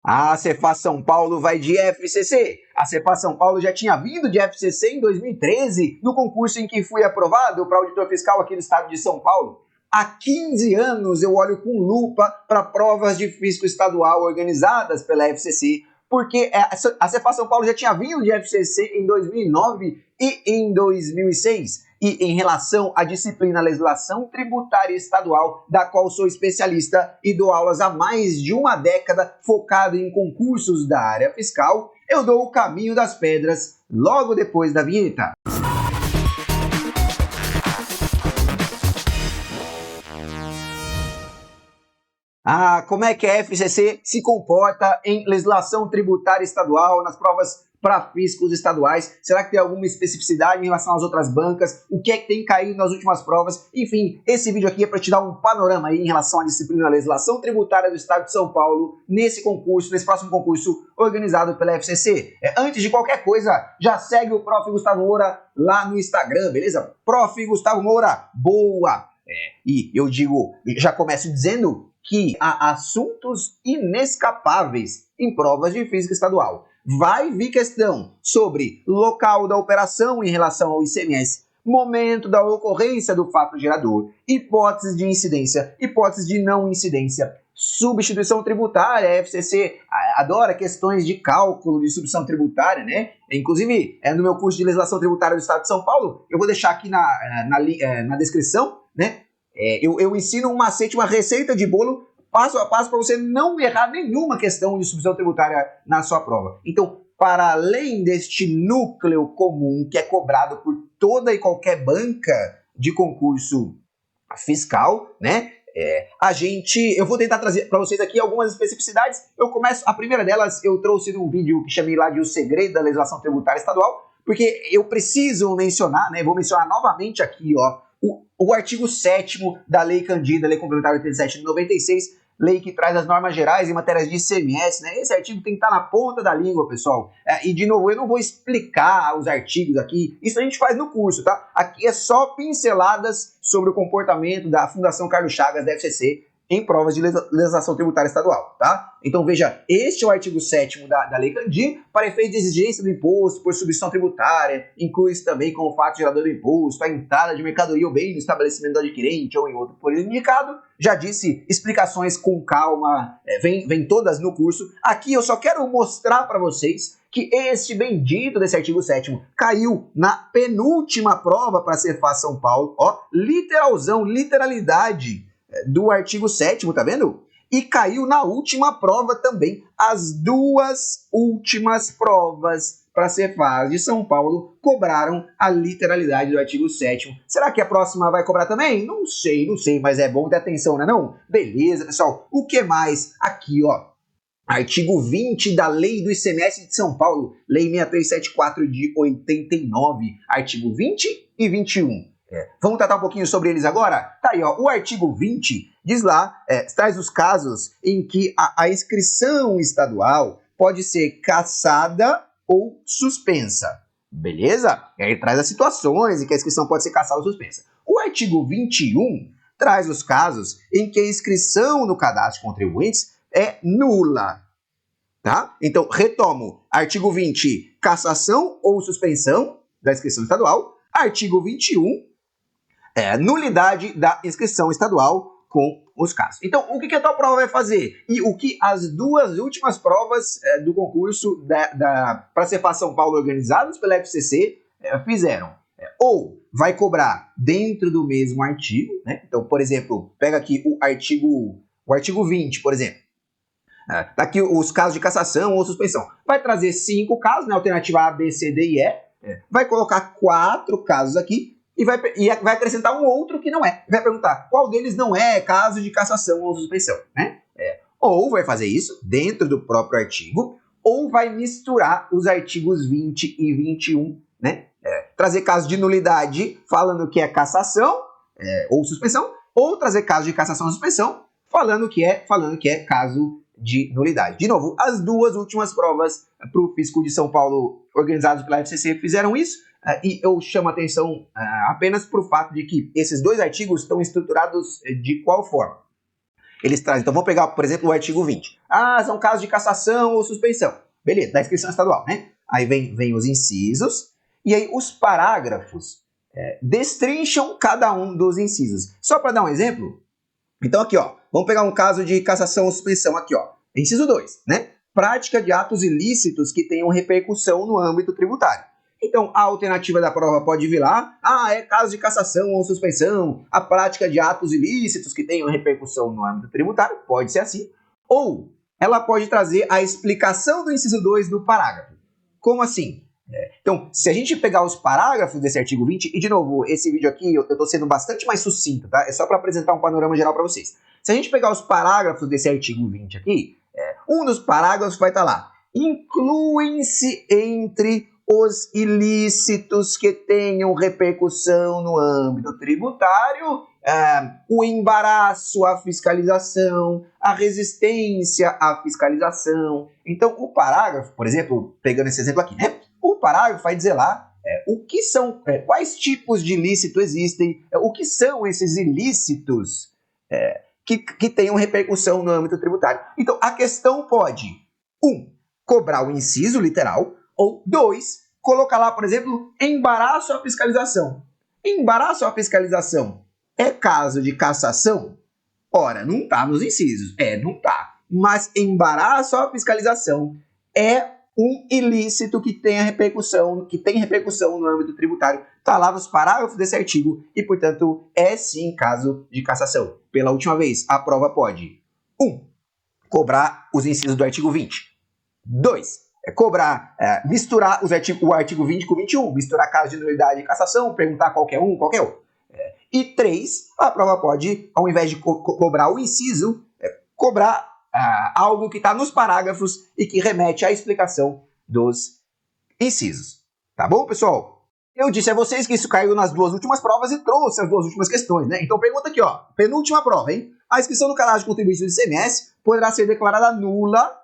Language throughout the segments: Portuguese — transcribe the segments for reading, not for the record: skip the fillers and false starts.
A Cefaz São Paulo vai de FCC. A Cefaz São Paulo já tinha vindo de FCC em 2013, no concurso em que fui aprovado para auditor fiscal aqui no estado de São Paulo. Há 15 anos eu olho com lupa para provas de fisco estadual organizadas pela FCC, porque a Cefaz São Paulo já tinha vindo de FCC em 2009 e em 2006. E em relação à disciplina Legislação Tributária Estadual, da qual sou especialista e dou aulas há mais de uma década focado em concursos da área fiscal, eu dou o caminho das pedras logo depois da vinheta. Como é que a FCC se comporta em legislação tributária estadual, nas provas para fiscos estaduais? Será que tem alguma especificidade em relação às outras bancas? O que é que tem caído nas últimas provas? Enfim, esse vídeo aqui é para te dar um panorama aí em relação à disciplina Legislação Tributária do Estado de São Paulo nesse próximo concurso organizado pela FCC. Antes de qualquer coisa, já segue o Prof. Gustavo Moura lá no Instagram, beleza? Prof. Gustavo Moura, boa! E eu já começo dizendo que há assuntos inescapáveis em provas de física estadual. Vai vir questão sobre local da operação em relação ao ICMS, momento da ocorrência do fato gerador, hipóteses de incidência, hipóteses de não incidência, substituição tributária. A FCC adora questões de cálculo de substituição tributária, né? Inclusive, no meu curso de legislação tributária do Estado de São Paulo, eu vou deixar aqui na descrição, né? Eu ensino um macete, uma receita de bolo passo a passo para você não errar nenhuma questão de substituição tributária na sua prova. Então, para além deste núcleo comum que é cobrado por toda e qualquer banca de concurso fiscal, né? Eu vou tentar trazer para vocês aqui algumas especificidades. A primeira delas eu trouxe num vídeo que chamei lá de O Segredo da Legislação Tributária Estadual, porque eu preciso mencionar, né? Vou mencionar novamente aqui, ó, o artigo 7º da Lei Candida, Lei Complementar 87 de 96, lei que traz as normas gerais em matérias de ICMS, né? Esse artigo tem que estar na ponta da língua, pessoal. E, de novo, eu não vou explicar os artigos aqui, isso a gente faz no curso, tá? Aqui é só pinceladas sobre o comportamento da Fundação Carlos Chagas, da FCC, em provas de legislação tributária estadual, tá? Então, veja, este é o artigo 7º da Lei Candir, para efeito de exigência do imposto por substituição tributária, inclui-se também como fato gerador do imposto a entrada de mercadoria ou bem no estabelecimento do adquirente ou em outro por ele indicado. Já disse, explicações com calma, vem todas no curso. Aqui eu só quero mostrar para vocês que este bendito desse artigo 7º caiu na penúltima prova para a Cefaz São Paulo, ó, literalidade do artigo 7º, tá vendo? E caiu na última prova também. As duas últimas provas para a Cefaz de São Paulo cobraram a literalidade do artigo 7º. Será que a próxima vai cobrar também? Não sei, mas é bom ter atenção, não é não? Beleza, pessoal. O que mais? Aqui, ó. Artigo 20 da Lei do ICMS de São Paulo, Lei 6374 de 89, artigo 20 e 21. Vamos tratar um pouquinho sobre eles agora? Tá aí, ó, o artigo 20 diz lá, traz os casos em que a inscrição estadual pode ser cassada ou suspensa, beleza? E aí traz as situações em que a inscrição pode ser cassada ou suspensa. O artigo 21 traz os casos em que a inscrição no cadastro de contribuintes é nula, tá? Então, retomo, artigo 20, cassação ou suspensão da inscrição estadual, artigo 21, nulidade da inscrição estadual com os casos. Então, o que a tua prova vai fazer? E o que as duas últimas provas do concurso para a Cefaz São Paulo organizadas pela FCC fizeram? Ou vai cobrar dentro do mesmo artigo, né? Então, por exemplo, pega aqui o artigo 20, por exemplo. Tá aqui os casos de cassação ou suspensão. Vai trazer 5 casos, né? Alternativa A, B, C, D e E. Vai colocar 4 casos aqui. E vai acrescentar um outro que não é. Vai perguntar qual deles não é caso de cassação ou suspensão, né? Ou vai fazer isso dentro do próprio artigo, ou vai misturar os artigos 20 e 21, né? Trazer caso de nulidade falando que é cassação ou suspensão, ou trazer caso de cassação ou suspensão falando que é caso de nulidade. De novo, as duas últimas provas para o fisco de São Paulo organizados pela FCC fizeram isso. E eu chamo a atenção apenas para o fato de que esses dois artigos estão estruturados de qual forma? eles trazem. Então vamos pegar, por exemplo, o artigo 20. Ah, são casos de cassação ou suspensão. Beleza, da inscrição estadual, né? Aí vem os incisos, e aí os parágrafos destrincham cada um dos incisos. Só para dar um exemplo, então aqui, ó, vamos pegar um caso de cassação ou suspensão aqui, ó. Inciso 2, né? Prática de atos ilícitos que tenham repercussão no âmbito tributário. Então, a alternativa da prova pode vir lá, é caso de cassação ou suspensão, a prática de atos ilícitos que tenham repercussão no âmbito tributário, pode ser assim. Ou ela pode trazer a explicação do inciso 2 do parágrafo. Como assim? Então, se a gente pegar os parágrafos desse artigo 20, e de novo, esse vídeo aqui eu estou sendo bastante mais sucinto, tá? É só para apresentar um panorama geral para vocês. Se a gente pegar os parágrafos desse artigo 20 aqui, um dos parágrafos vai estar lá. Incluem-se entre os ilícitos que tenham repercussão no âmbito tributário, o embaraço à fiscalização, a resistência à fiscalização. Então, o parágrafo, por exemplo, pegando esse exemplo aqui, né? O parágrafo vai dizer lá o que são, quais tipos de ilícito existem, o que são esses ilícitos que tenham repercussão no âmbito tributário. Então, a questão pode, 1, cobrar o inciso literal, ou 2, colocar lá, por exemplo, embaraço à fiscalização. Embaraço à fiscalização é caso de cassação? Ora, não está nos incisos. Não está. Mas embaraço à fiscalização é um ilícito que tem repercussão no âmbito tributário. Está lá nos parágrafos desse artigo e, portanto, é sim caso de cassação. Pela última vez, a prova pode 1. Cobrar os incisos do artigo 20. 2. Misturar o artigo 20 com o 21. Misturar caso de nulidade e cassação, perguntar qualquer um. E 3. A prova pode, ao invés de cobrar o inciso, cobrar algo que está nos parágrafos e que remete à explicação dos incisos. Tá bom, pessoal? Eu disse a vocês que isso caiu nas 2 últimas provas e trouxe as 2 últimas questões, né? Então pergunta aqui, ó. Penúltima prova, hein? A inscrição no cadastro de contribuinte do ICMS poderá ser declarada nula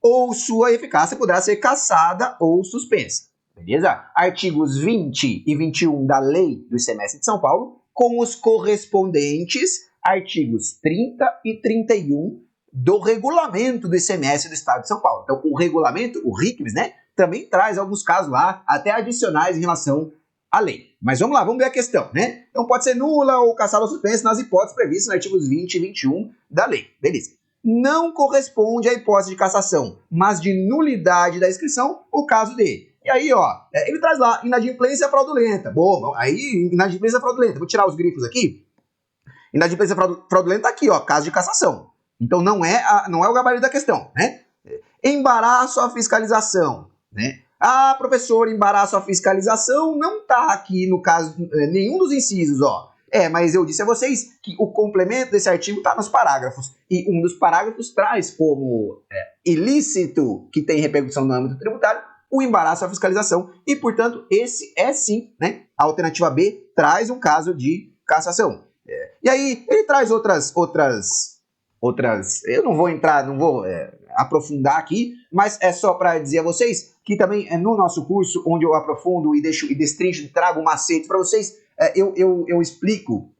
ou sua eficácia poderá ser cassada ou suspensa. Beleza? Artigos 20 e 21 da Lei do ICMS de São Paulo, com os correspondentes artigos 30 e 31 do regulamento do ICMS do Estado de São Paulo. Então, o regulamento, o RICMS, né, também traz alguns casos lá, até adicionais em relação à lei. Mas vamos lá, vamos ver a questão, né? Então, pode ser nula ou cassada ou suspensa nas hipóteses previstas nos artigos 20 e 21 da lei. Beleza. Não corresponde à hipótese de cassação, mas de nulidade da inscrição, o caso de. E aí, ó, ele traz lá inadimplência fraudulenta. Bom, aí, inadimplência fraudulenta. Vou tirar os grifos aqui. Inadimplência fraudulenta aqui, ó, caso de cassação. Então não é o gabarito da questão, né? Embaraço à fiscalização, né? Professor, embaraço à fiscalização não está aqui no caso, nenhum dos incisos, ó. Mas eu disse a vocês que o complemento desse artigo está nos parágrafos. E um dos parágrafos traz como ilícito que tem repercussão no âmbito tributário o embaraço à fiscalização. E, portanto, esse é sim, né? A alternativa B traz um caso de cassação. E aí, ele traz outras. Eu não vou aprofundar aqui, mas é só para dizer a vocês que também no nosso curso, onde eu aprofundo e destrincho e trago macetes para vocês, eu explico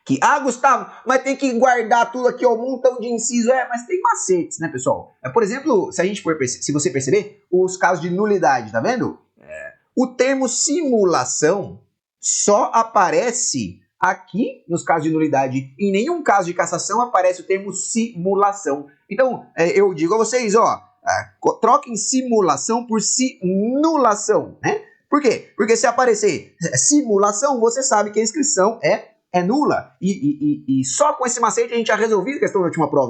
que, Gustavo, mas tem que guardar tudo aqui, ó, um montão de inciso, mas tem macetes, né, pessoal? Por exemplo, se você perceber, os casos de nulidade, tá vendo? O termo simulação só aparece aqui, nos casos de nulidade. Em nenhum caso de cassação aparece o termo simulação. Então, eu digo a vocês, ó, troquem simulação por simulação, né? Por quê? Porque se aparecer simulação, você sabe que a inscrição é nula. E só com esse macete a gente já resolveu a questão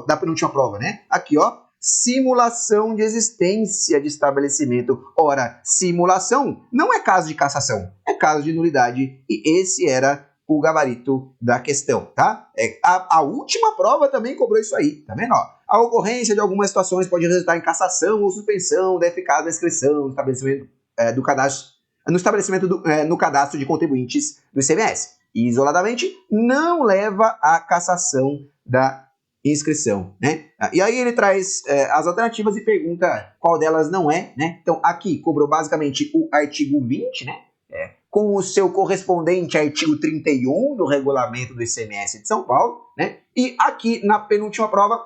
da penúltima prova, né? Aqui, ó, simulação de existência de estabelecimento. Ora, simulação não é caso de cassação, é caso de nulidade. E esse era o gabarito da questão, tá? A última prova também cobrou isso aí, tá vendo? Ó, a ocorrência de algumas situações pode resultar em cassação ou suspensão da eficácia da inscrição no estabelecimento no cadastro de contribuintes do ICMS. E, isoladamente, não leva à cassação da inscrição, né? E aí ele traz as alternativas e pergunta qual delas não é, né? Então, aqui cobrou basicamente o artigo 20, né? com o seu correspondente artigo 31 do regulamento do ICMS de São Paulo, né? E aqui na penúltima prova,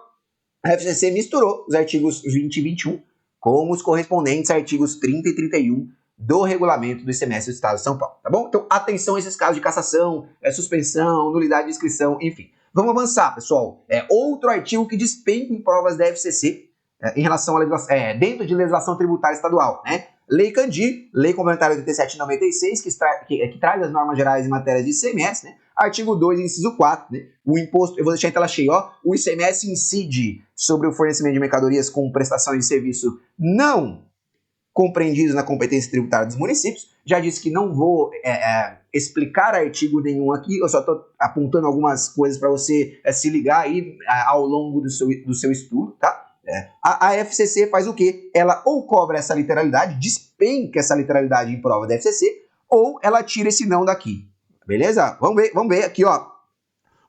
a FCC misturou os artigos 20 e 21 com os correspondentes artigos 30 e 31 do regulamento do ICMS do Estado de São Paulo, tá bom? Então, atenção a esses casos de cassação, suspensão, nulidade de inscrição, enfim. Vamos avançar, pessoal. Outro artigo que despenca em provas da FCC em relação à legislação, dentro de legislação tributária estadual, né? Lei Candir, Lei Complementar 87 de 96, que traz as normas gerais em matéria de ICMS, né? Artigo 2, inciso 4, né? O imposto, eu vou deixar em tela cheia, ó. O ICMS incide sobre o fornecimento de mercadorias com prestação de serviço não compreendidos na competência tributária dos municípios. Já disse que não vou explicar artigo nenhum aqui, eu só estou apontando algumas coisas para você se ligar aí ao longo do seu estudo, tá? A FCC faz o quê? Ela ou cobra essa literalidade, despenca essa literalidade em prova da FCC, ou ela tira esse não daqui. Beleza? Vamos ver aqui, ó.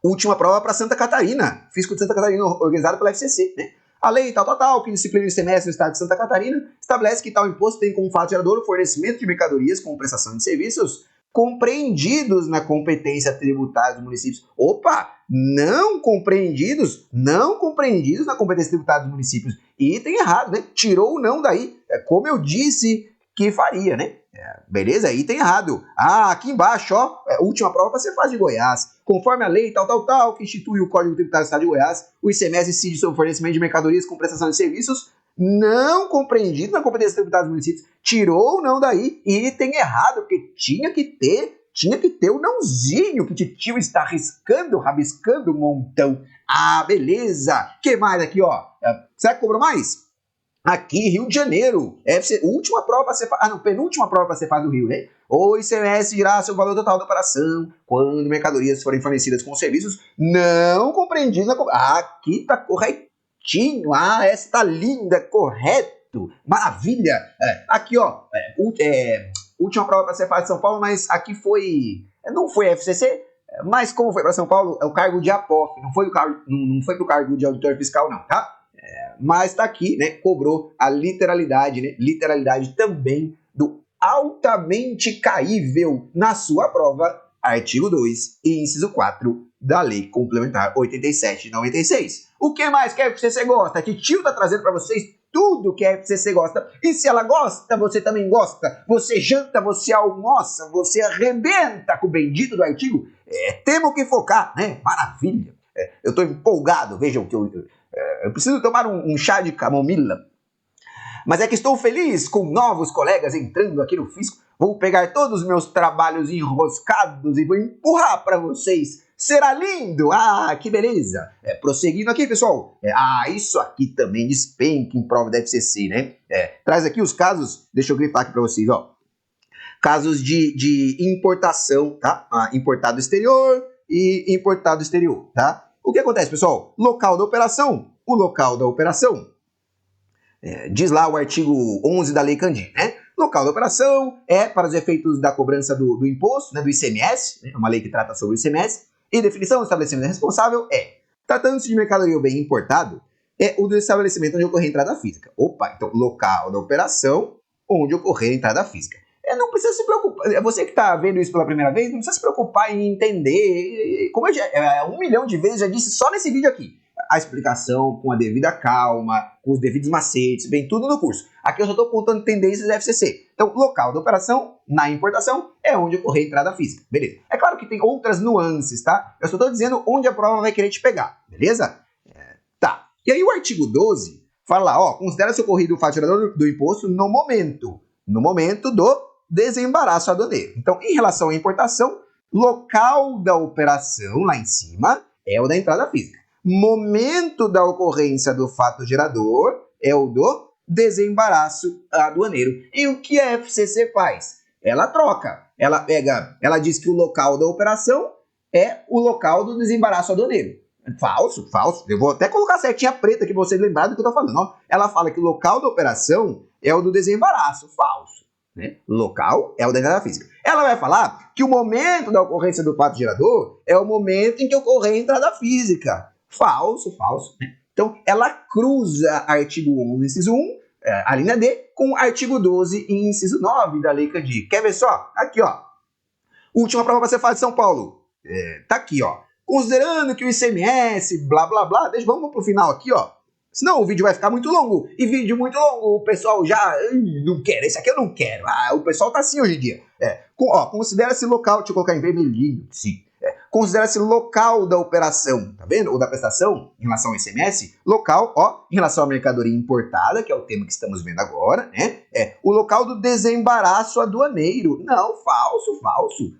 Última prova para Santa Catarina. Fisco de Santa Catarina, organizado pela FCC, né? A lei tal, que disciplina o ICMS no estado de Santa Catarina, estabelece que tal imposto tem como fato gerador o fornecimento de mercadorias com prestação de serviços compreendidos na competência tributária dos municípios. Opa! Não compreendidos na competência tributária dos municípios. E tem errado, né? Tirou o não daí, como eu disse que faria, né? Beleza? Aí tem errado. Aqui embaixo, ó, última prova para ser fácil de Goiás. Conforme a lei tal, que institui o Código Tributário do Estado de Goiás, o ICMS incide sobre o fornecimento de mercadorias com prestação de serviços não compreendido na competência tributária dos municípios. Tirou o não daí e tem errado, porque tinha que ter o nãozinho que o tio está rabiscando um montão. Beleza. Que mais aqui, ó? Será que cobrou mais? Aqui, Rio de Janeiro, última prova para ser penúltima prova para ser faz do Rio, né? O ICMS dirá seu valor total da operação quando mercadorias forem fornecidas com serviços não compreendidos na... Aqui tá corretinho, essa tá linda, correto, maravilha. Aqui, ó, última prova para ser faz de São Paulo, mas aqui não foi FCC, mas como foi para São Paulo, é o cargo de APOF, não foi pro cargo de auditor fiscal não, tá? Mas está aqui, né, cobrou a literalidade, né, literalidade também do altamente caível na sua prova, artigo 2 e inciso 4 da Lei Complementar 87 de 96. O que mais que a FCC gosta? Que tio tá trazendo para vocês tudo que a FCC gosta. E se ela gosta, você também gosta. Você janta, você almoça, você arrebenta com o bendito do artigo. Temos que focar, né? Maravilha. Eu tô empolgado, vejam que eu preciso tomar um chá de camomila. Mas é que estou feliz com novos colegas entrando aqui no Fisco. Vou pegar todos os meus trabalhos enroscados e vou empurrar para vocês. Será lindo! Que beleza! Prosseguindo aqui, pessoal. Isso aqui também despenca em prova da FCC, né? Traz aqui os casos, deixa eu grifar aqui para vocês, ó. Casos de importação, tá? Importado exterior e importado exterior, tá? O que acontece, pessoal? Local da operação. O local da operação, diz lá o artigo 11 da Lei Candir, né? Local da operação para os efeitos da cobrança do imposto, né, do ICMS, né, uma lei que trata sobre o ICMS, e definição do estabelecimento responsável tratando-se de mercadoria ou bem importado, o do estabelecimento onde ocorrer a entrada física. Então, local da operação onde ocorrer a entrada física. Não precisa se preocupar, você que está vendo isso pela primeira vez, não precisa se preocupar em entender, como eu já 1 milhão de vezes já disse só nesse vídeo aqui, a explicação com a devida calma, com os devidos macetes, vem tudo no curso. Aqui eu só estou contando tendências da FCC. Então, local da operação, na importação, é onde ocorrer a entrada física, beleza? É claro que tem outras nuances, tá? Eu só estou dizendo onde a prova vai querer te pegar, beleza? Tá. E aí o artigo 12 fala lá, ó, considera-se ocorrido o fato gerador do imposto no momento do desembaraço aduaneiro. Então, em relação à importação, local da operação, lá em cima, é o da entrada física. Momento da ocorrência do fato gerador é o do desembaraço aduaneiro. E o que a FCC faz? Ela troca. Ela diz que o local da operação é o local do desembaraço aduaneiro. Falso. Eu vou até colocar a setinha preta aqui pra vocês lembrarem do que eu tô falando. Ó. Ela fala que o local da operação é o do desembaraço. Falso. Né? Local é o da entrada física. Ela vai falar que o momento da ocorrência do fato gerador é o momento em que ocorrer a entrada física. Falso. Né? Então, ela cruza artigo 11, inciso 1, a linha D, com artigo 12 e inciso 9 da Lei Candir. Quer ver só? Aqui, ó. Última prova para você fazer de São Paulo. Tá aqui, ó. Considerando que o ICMS, blá, blá, blá, vamos pro final aqui, ó. Senão o vídeo vai ficar muito longo. E vídeo muito longo, o pessoal já não quer. Esse aqui eu não quero. O pessoal tá assim hoje em dia. Considera-se local, deixa eu colocar em vermelhinho, sim. Considera-se local da operação, tá vendo? Ou da prestação, em relação ao ICMS. Local, ó, em relação à mercadoria importada, que é o tema que estamos vendo agora, né? O local do desembaraço aduaneiro. Não, falso.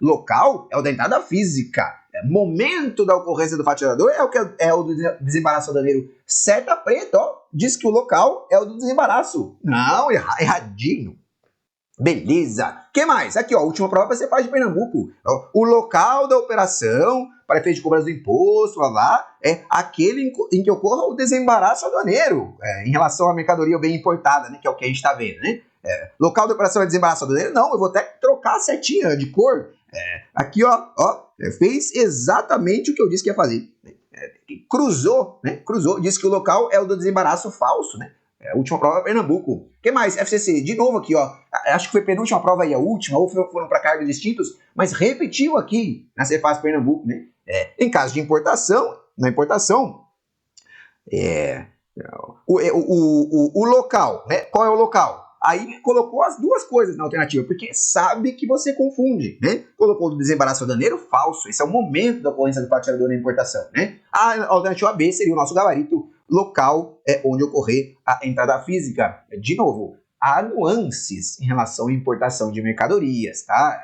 Local é o da entrada física. Momento da ocorrência do faturador é o do desembaraço aduaneiro. Seta preta, ó, diz que o local é o do desembaraço. Não, erradinho. Beleza. Que mais? Aqui, ó, a última prova você faz de Pernambuco. O local da operação para efeito de cobrança do imposto, lá, é aquele em que ocorra o desembaraço aduaneiro, em relação à mercadoria bem importada, né, que é o que a gente está vendo, né? Local da operação é desembaraço aduaneiro? Não, eu vou até trocar a setinha de cor. Aqui, ó, fez exatamente o que eu disse que ia fazer. Cruzou, disse que o local é o do desembaraço falso, né? Última prova é Pernambuco. O que mais? FCC, de novo aqui, ó. Acho que foi a penúltima prova e a última, ou foram para cargos distintos, mas repetiu aqui na Cefaz Pernambuco, né? Em caso de importação, na importação, o local, né? Qual é o local? Aí colocou as duas coisas na alternativa, porque sabe que você confunde, né? Colocou do desembaraço aduaneiro falso. Esse é o momento da ocorrência do faturador na importação, né? A alternativa B seria o nosso gabarito local, onde ocorrer a entrada física. De novo, há nuances em relação à importação de mercadorias, tá?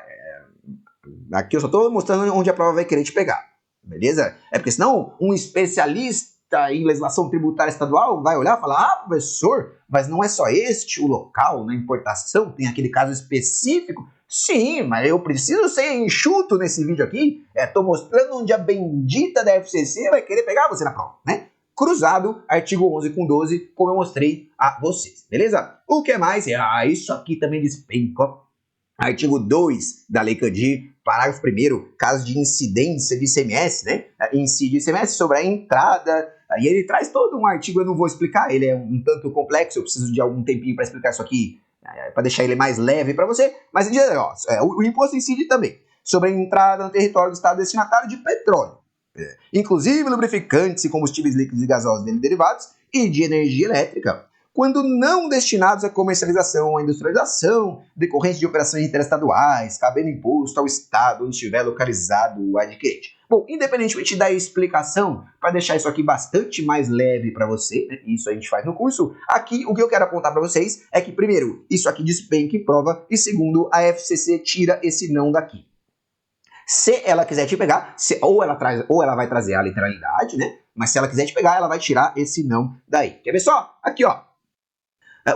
Aqui eu só estou mostrando onde a prova vai querer te pegar, beleza? Porque senão um especialista em legislação tributária estadual vai olhar e falar: professor, mas não é só este o local na importação? Tem aquele caso específico? Sim, mas eu preciso ser enxuto nesse vídeo aqui. Tô mostrando onde a bendita da FCC vai querer pegar você na prova, né? Cruzado, artigo 11 com 12, como eu mostrei a vocês, beleza? O que mais? Isso aqui também despenca, ó. Artigo 2 da Lei Candir, parágrafo 1º, caso de incidência de ICMS, né? Incide ICMS sobre a entrada. Aí ele traz todo um artigo, eu não vou explicar, ele é um tanto complexo, eu preciso de algum tempinho para explicar isso aqui, para deixar ele mais leve para você. Mas o imposto incide também sobre a entrada no território do estado destinatário de petróleo, inclusive lubrificantes e combustíveis líquidos e gasosos derivados e de energia elétrica, quando não destinados à comercialização ou à industrialização, decorrente de operações interestaduais, cabendo imposto ao estado onde estiver localizado o adquirente. Bom, independentemente da explicação, para deixar isso aqui bastante mais leve para você, né, isso a gente faz no curso, aqui o que eu quero apontar para vocês é que, primeiro, isso aqui despenca em prova, e segundo, a FCC tira esse não daqui. Se ela quiser te pegar, ou ela vai trazer a literalidade, né? Mas se ela quiser te pegar, ela vai tirar esse não daí. Quer ver só? Aqui, ó.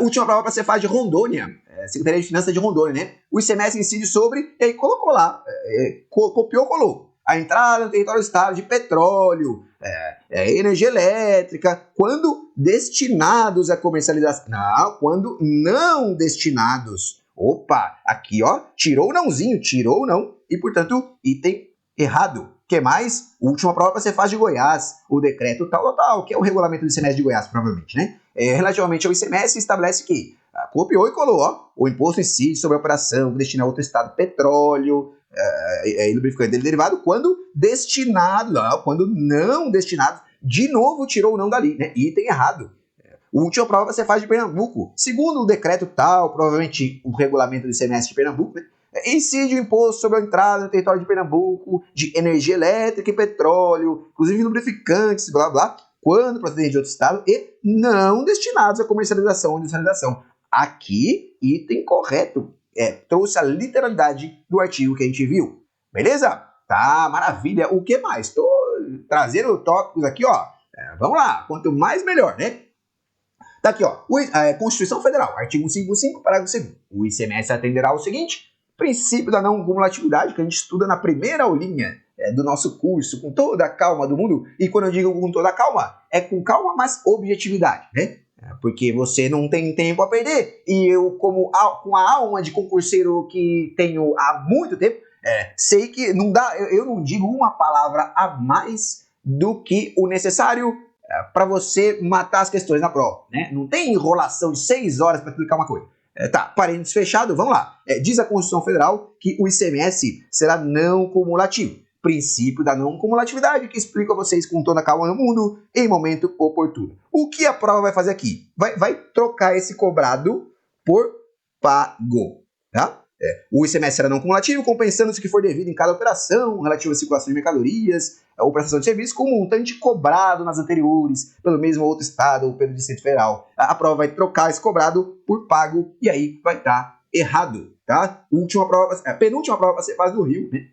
Última prova para você faz de Rondônia, Secretaria de Finanças de Rondônia, né? O ICMS incide sobre, e aí colocou lá, copiou, colou. A entrada no território do estado de petróleo, energia elétrica, quando destinados à comercialização. Não, quando não destinados. Opa, aqui, ó, tirou o nãozinho, tirou o não, e, portanto, item errado. O que mais? Última prova para você faz de Goiás, o decreto tal, que é o regulamento do ICMS de Goiás, provavelmente, né? Relativamente ao ICMS, estabelece que copiou e colou, ó, o imposto incide sobre a operação destinada a outro estado petróleo, e lubrificante dele derivado, quando destinado, quando não destinado, de novo tirou o não dali, né? Item errado. Última prova você faz de Pernambuco. Segundo o decreto tal, provavelmente o regulamento do ICMS de Pernambuco, né? Incide o imposto sobre a entrada no território de Pernambuco de energia elétrica e petróleo, inclusive lubrificantes, blá blá, quando procedente de outro estado e não destinados à comercialização ou industrialização. Aqui, item correto. Trouxe a literalidade do artigo que a gente viu. Beleza? Tá, maravilha. O que mais? Tô trazendo tópicos aqui, ó. Vamos lá. Quanto mais, melhor, né? Tá aqui, ó. Constituição Federal, artigo 155, parágrafo 2º. O ICMS atenderá ao seguinte: princípio da não cumulatividade, que a gente estuda na primeira aulinha do nosso curso, com toda a calma do mundo. E quando eu digo com toda a calma, é com calma, mas objetividade, né? Porque você não tem tempo a perder. E eu, com a alma de concurseiro que tenho há muito tempo, sei que não dá, eu não digo uma palavra a mais do que o necessário para você matar as questões na prova, né? Não tem enrolação de 6 horas para explicar uma coisa. Tá, parênteses fechado, vamos lá. Diz a Constituição Federal que o ICMS será não cumulativo. Princípio da não cumulatividade que explico a vocês com toda a calma no mundo em momento oportuno. O que a prova vai fazer aqui? Vai trocar esse cobrado por pago, tá? O ICMS será não cumulativo, compensando-se o que for devido em cada operação relativa à circulação de mercadorias ou prestação de serviço com o montante cobrado nas anteriores pelo mesmo outro estado ou pelo Distrito Federal. A prova vai trocar esse cobrado por pago e aí vai estar errado, tá? Penúltima prova vai ser fase do Rio, né?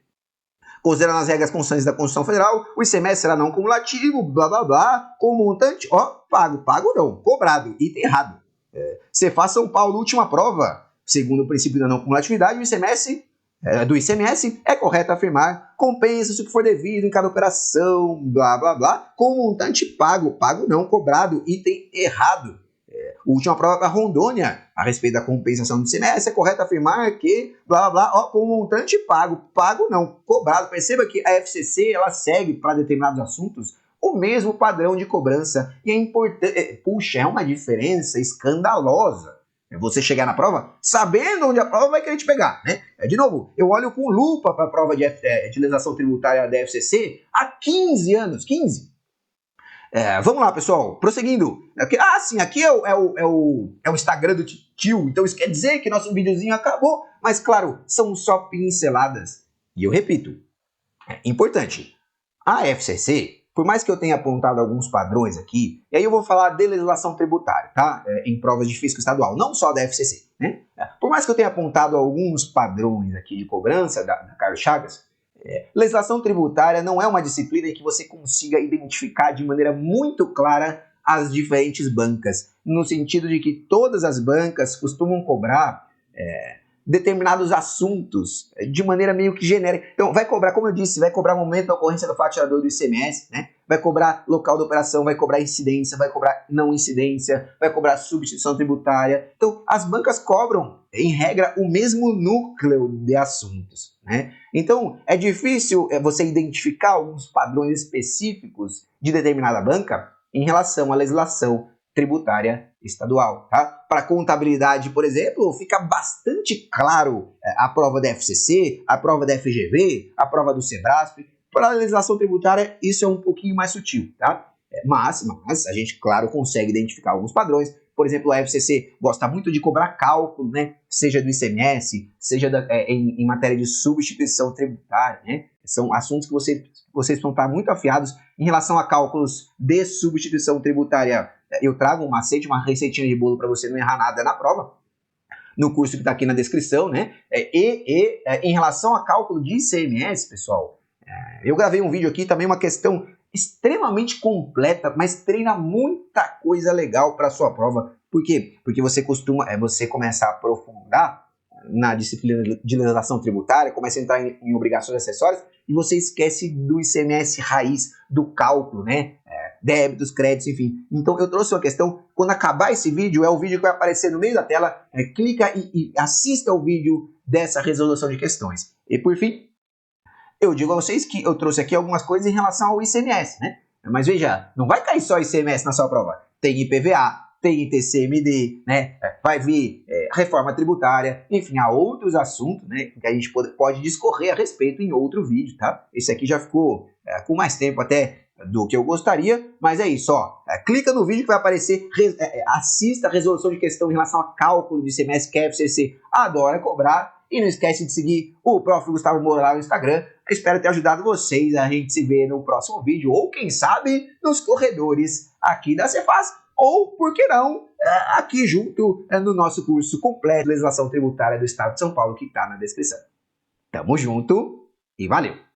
Considerando as regras constantes da Constituição Federal, o ICMS será não cumulativo, blá blá blá, com o montante, pago não, cobrado, item errado. Cefaz São Paulo, última prova. Segundo o princípio da não cumulatividade, do ICMS, é correto afirmar compensa-se o que for devido em cada operação, blá blá blá, com o montante pago não, cobrado, item errado. Última prova para Rondônia, a respeito da compensação do ICMS, é correto afirmar que, blá blá blá, com o montante pago não, cobrado. Perceba que a FCC, ela segue para determinados assuntos o mesmo padrão de cobrança. E é importante, é uma diferença escandalosa. Você chegar na prova sabendo onde a prova vai querer te pegar, né? De novo, eu olho com lupa para a prova de legislação tributária da FCC há 15 anos, 15. Vamos lá, pessoal, prosseguindo. Aqui é o Instagram do tio, então isso quer dizer que nosso videozinho acabou, mas claro, são só pinceladas. E eu repito, é importante, a FCC, por mais que eu tenha apontado alguns padrões aqui, e aí eu vou falar de legislação tributária, tá? Em provas de fisco estadual, não só da FCC, né? Por mais que eu tenha apontado alguns padrões aqui de cobrança da Carlos Chagas, legislação tributária não é uma disciplina em que você consiga identificar de maneira muito clara as diferentes bancas, no sentido de que todas as bancas costumam cobrar determinados assuntos de maneira meio que genérica. Então, vai cobrar, como eu disse, vai cobrar momento da ocorrência do faturador do ICMS, né? Vai cobrar local da operação, vai cobrar incidência, vai cobrar não incidência, vai cobrar substituição tributária. Então, as bancas cobram, em regra, o mesmo núcleo de assuntos, né? Então, é difícil você identificar alguns padrões específicos de determinada banca em relação à legislação tributária estadual, tá? Para contabilidade, por exemplo, fica bastante claro a prova da FCC, a prova da FGV, a prova do SEBRASP. Para a legislação tributária, isso é um pouquinho mais sutil, tá? Mas a gente, claro, consegue identificar alguns padrões. Por exemplo, a FCC gosta muito de cobrar cálculo, né? Seja do ICMS, seja em matéria de substituição tributária, né? São assuntos que vocês vão estar muito afiados em relação a cálculos de substituição tributária. Eu trago um macete, uma receitinha de bolo para você não errar nada na prova, no curso que está aqui na descrição, né? Em relação a cálculo de ICMS, pessoal, eu gravei um vídeo aqui também, uma questão extremamente completa, mas treina muita coisa legal para a sua prova. Por quê? Porque você começa a aprofundar na disciplina de legislação tributária, começa a entrar em obrigações acessórias e você esquece do ICMS raiz, do cálculo, né? Débitos, créditos, enfim. Então eu trouxe uma questão, quando acabar esse vídeo, é o vídeo que vai aparecer no meio da tela, clica e assista ao vídeo dessa resolução de questões. E por fim, eu digo a vocês que eu trouxe aqui algumas coisas em relação ao ICMS, né? Mas veja, não vai cair só ICMS na sua prova. Tem IPVA, tem ITCMD, né? Vai vir reforma tributária, enfim, há outros assuntos, né, que a gente pode discorrer a respeito em outro vídeo, tá? Esse aqui já ficou com mais tempo até do que eu gostaria, mas é isso, ó. Clica no vídeo que vai aparecer, assista a resolução de questão em relação a cálculo de ICMS que a FCC adora cobrar. E não esquece de seguir o Prof. Gustavo Moura lá no Instagram. Eu espero ter ajudado vocês. A gente se vê no próximo vídeo, ou quem sabe, nos corredores aqui da Cefaz, ou, por que não, aqui junto no nosso curso completo de legislação tributária do Estado de São Paulo, que está na descrição. Tamo junto e valeu!